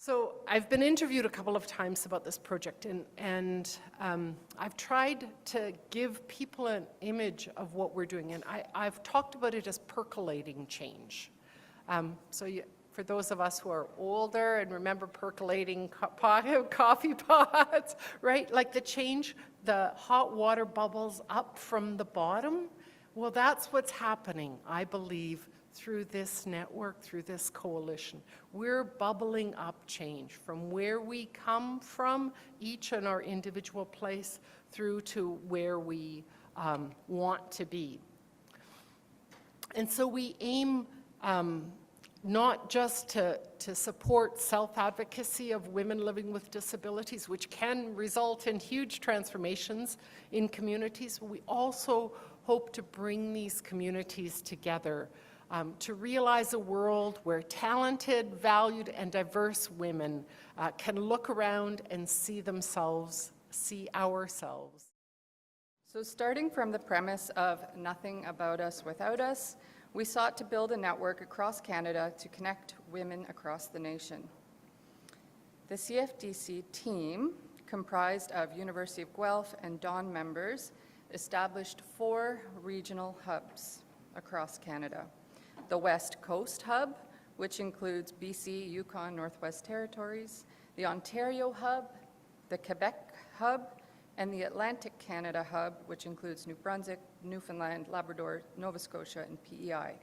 So I've been interviewed a couple of times about this project, and I've tried to give people an image of what we're doing, and I've talked about it as percolating change. For those of us who are older and remember percolating coffee pots, right? Like the hot water bubbles up from the bottom. Well, that's what's happening, I believe, through this network, through this coalition. We're bubbling up change from where we come from, each in our individual place, through to where we want to be. And so we aim not just to support self-advocacy of women living with disabilities, which can result in huge transformations in communities. We also hope to bring these communities together to realize a world where talented, valued, and diverse women can look around and see themselves, see ourselves. So starting from the premise of nothing about us without us, we sought to build a network across Canada to connect women across the nation. The CFDC team, comprised of University of Guelph and Dawn members, established 4 regional hubs across Canada. The West Coast Hub, which includes BC, Yukon, Northwest Territories, the Ontario Hub, the Quebec Hub, and the Atlantic Canada Hub, which includes New Brunswick, Newfoundland, Labrador, Nova Scotia, and PEI.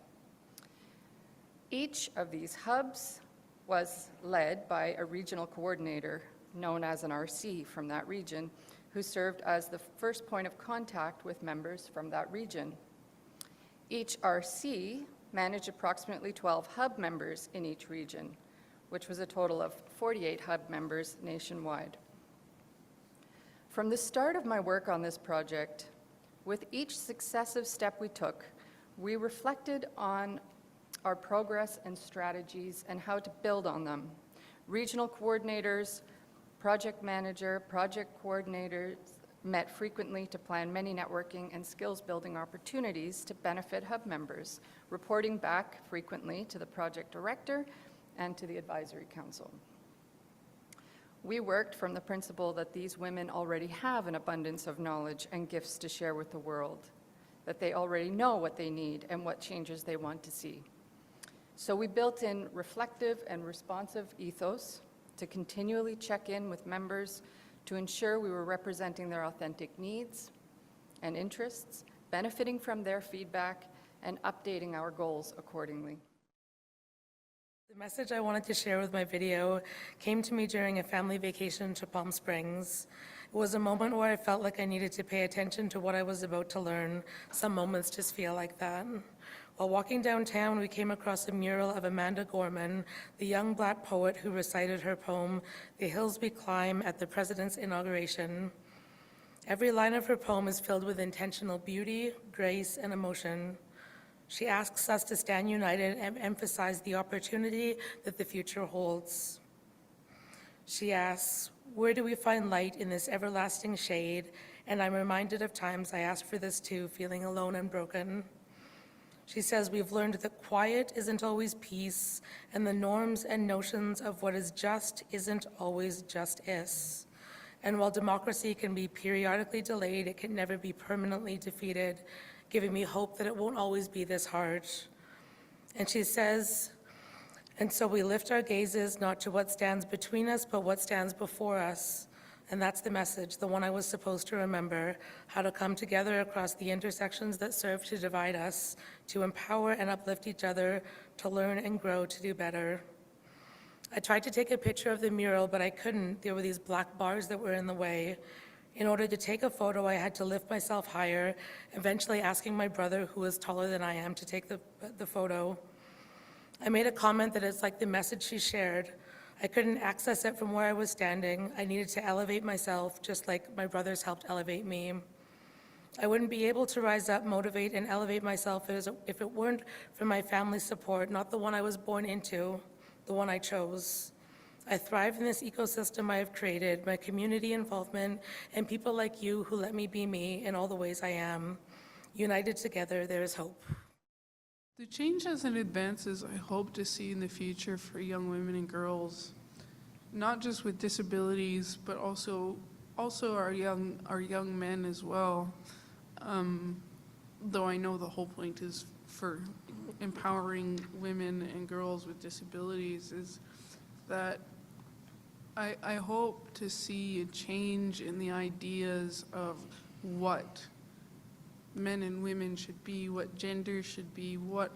Each of these hubs was led by a regional coordinator known as an RC from that region, who served as the first point of contact with members from that region. Each RC managed approximately 12 hub members in each region, which was a total of 48 hub members nationwide. From the start of my work on this project, with each successive step we took, we reflected on our progress and strategies and how to build on them. Regional coordinators, project manager, project coordinators met frequently to plan many networking and skills building opportunities to benefit hub members, reporting back frequently to the project director and to the advisory council. We worked from the principle that these women already have an abundance of knowledge and gifts to share with the world, that they already know what they need and what changes they want to see. So we built in reflective and responsive ethos to continually check in with members to ensure we were representing their authentic needs and interests, benefiting from their feedback, and updating our goals accordingly. The message I wanted to share with my video came to me during a family vacation to Palm Springs. It was a moment where I felt like I needed to pay attention to what I was about to learn. Some moments just feel like that. While walking downtown, we came across a mural of Amanda Gorman, the young Black poet who recited her poem, The Hills We Climb, at the President's inauguration. Every line of her poem is filled with intentional beauty, grace, and emotion. She asks us to stand united and emphasize the opportunity that the future holds. She asks, where do we find light in this everlasting shade? And I'm reminded of times I asked for this too, feeling alone and broken. She says we've learned that quiet isn't always peace, and the norms and notions of what is just isn't always just is. And while democracy can be periodically delayed, it can never be permanently defeated, giving me hope that it won't always be this hard. And she says, and so we lift our gazes not to what stands between us, but what stands before us. And that's the message, the one I was supposed to remember, how to come together across the intersections that serve to divide us, to empower and uplift each other, to learn and grow to do better. I tried to take a picture of the mural, but I couldn't. There were these black bars that were in the way. In order to take a photo, I had to lift myself higher, eventually asking my brother, who is taller than I am, to take the photo. I made a comment that it's like the message she shared. I couldn't access it from where I was standing. I needed to elevate myself, just like my brothers helped elevate me. I wouldn't be able to rise up, motivate, and elevate myself if it weren't for my family's support, not the one I was born into, the one I chose. I thrive in this ecosystem I have created, my community involvement, and people like you who let me be me in all the ways I am. United together, there is hope. The changes and advances I hope to see in the future for young women and girls not just with disabilities, but also our young men as well. Though I know the whole point is for empowering women and girls with disabilities, is that I hope to see a change in the ideas of what men and women should be, what gender should be, what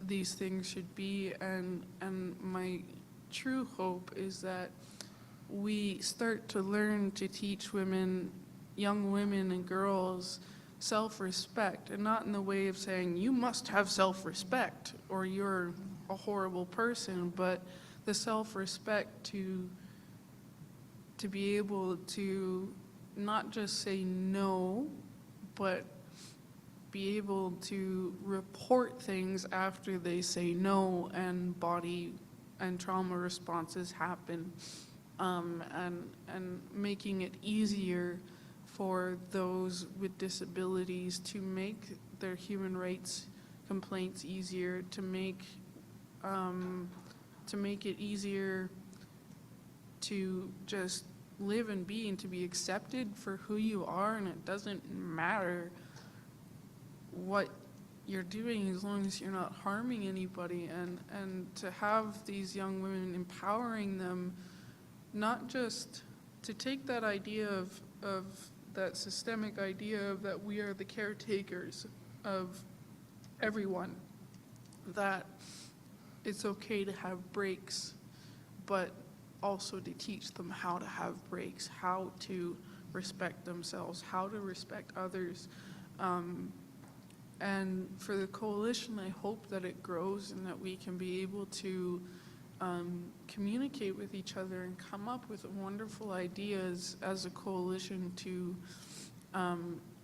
these things should be, and my true hope is that we start to learn to teach women, young women and girls, self-respect, and not in the way of saying you must have self-respect or you're a horrible person, but the self-respect to be able to not just say no, but be able to report things after they say no and body and trauma responses happen, and making it easier for those with disabilities to make their human rights complaints easier, to make it easier to just live and be and to be accepted for who you are, and it doesn't matter what you're doing as long as you're not harming anybody, and to have these young women, empowering them, not just to take that idea of that systemic idea of that we are the caretakers of everyone, that it's okay to have breaks, but also to teach them how to have breaks, how to respect themselves, how to respect others. And for the coalition, I hope that it grows and that we can be able to communicate with each other and come up with wonderful ideas as a coalition to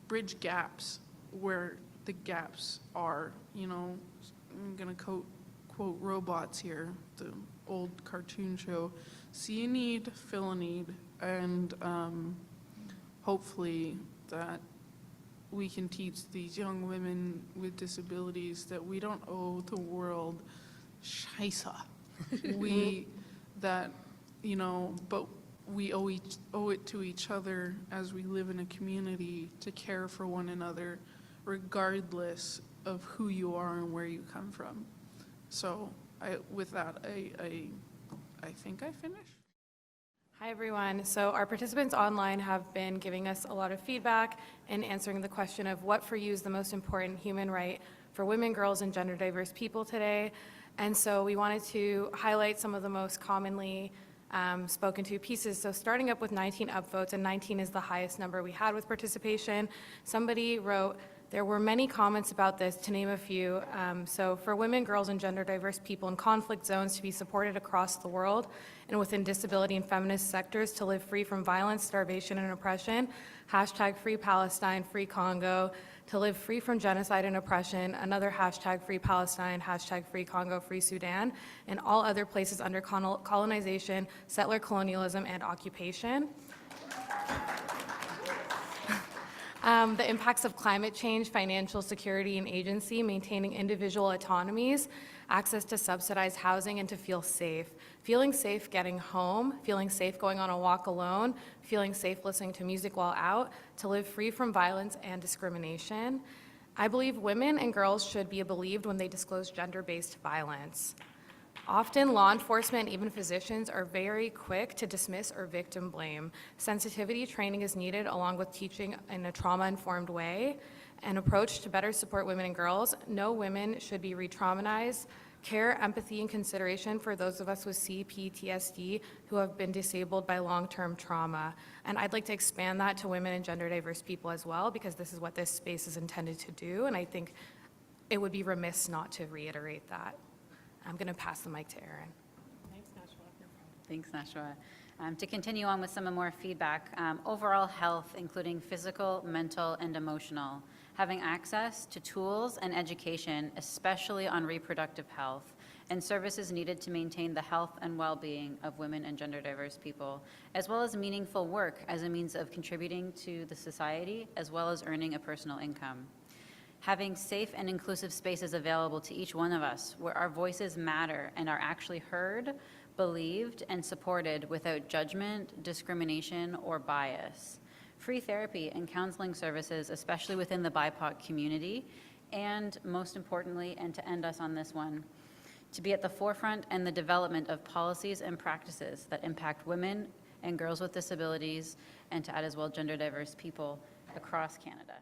bridge gaps where the gaps are. You know, I'm going to quote Robots here, the old cartoon show. See a need, fill a need, and hopefully that we can teach these young women with disabilities that we don't owe the world scheisse. But we owe it to each other as we live in a community to care for one another, regardless of who you are and where you come from. So with that, I think I finished. Hi, everyone. So our participants online have been giving us a lot of feedback and answering the question of what for you is the most important human right for women, girls, and gender diverse people today. And so we wanted to highlight some of the most commonly spoken to pieces. So starting up with 19 upvotes, and 19 is the highest number we had with participation. Somebody wrote, there were many comments about this, to name a few. So for women, girls, and gender diverse people in conflict zones to be supported across the world and within disability and feminist sectors to live free from violence, starvation, and oppression, hashtag Free Palestine, Free Congo, to live free from genocide and oppression, another hashtag Free Palestine, hashtag Free Congo, Free Sudan, and all other places under colonization, settler colonialism, and occupation. The impacts of climate change, financial security and agency, maintaining individual autonomies, access to subsidized housing, and to feel safe. Feeling safe getting home, feeling safe going on a walk alone, feeling safe listening to music while out, to live free from violence and discrimination. I believe women and girls should be believed when they disclose gender-based violence. Often, law enforcement, even physicians, are very quick to dismiss or victim blame. Sensitivity training is needed, along with teaching in a trauma-informed way, an approach to better support women and girls. No women should be re-traumatized. Care, empathy, and consideration for those of us with CPTSD who have been disabled by long-term trauma. And I'd like to expand that to women and gender diverse people as well, because this is what this space is intended to do, and I think it would be remiss not to reiterate that. I'm going to pass the mic to Erin. Thanks, Nashua. To continue on with some more feedback, overall health, including physical, mental, and emotional, having access to tools and education, especially on reproductive health, and services needed to maintain the health and well-being of women and gender diverse people, as well as meaningful work as a means of contributing to the society, as well as earning a personal income. Having safe and inclusive spaces available to each one of us where our voices matter and are actually heard, believed, and supported without judgment, discrimination, or bias. Free therapy and counseling services, especially within the BIPOC community, and most importantly, and to end us on this one, to be at the forefront and the development of policies and practices that impact women and girls with disabilities, and to add as well gender diverse people across Canada.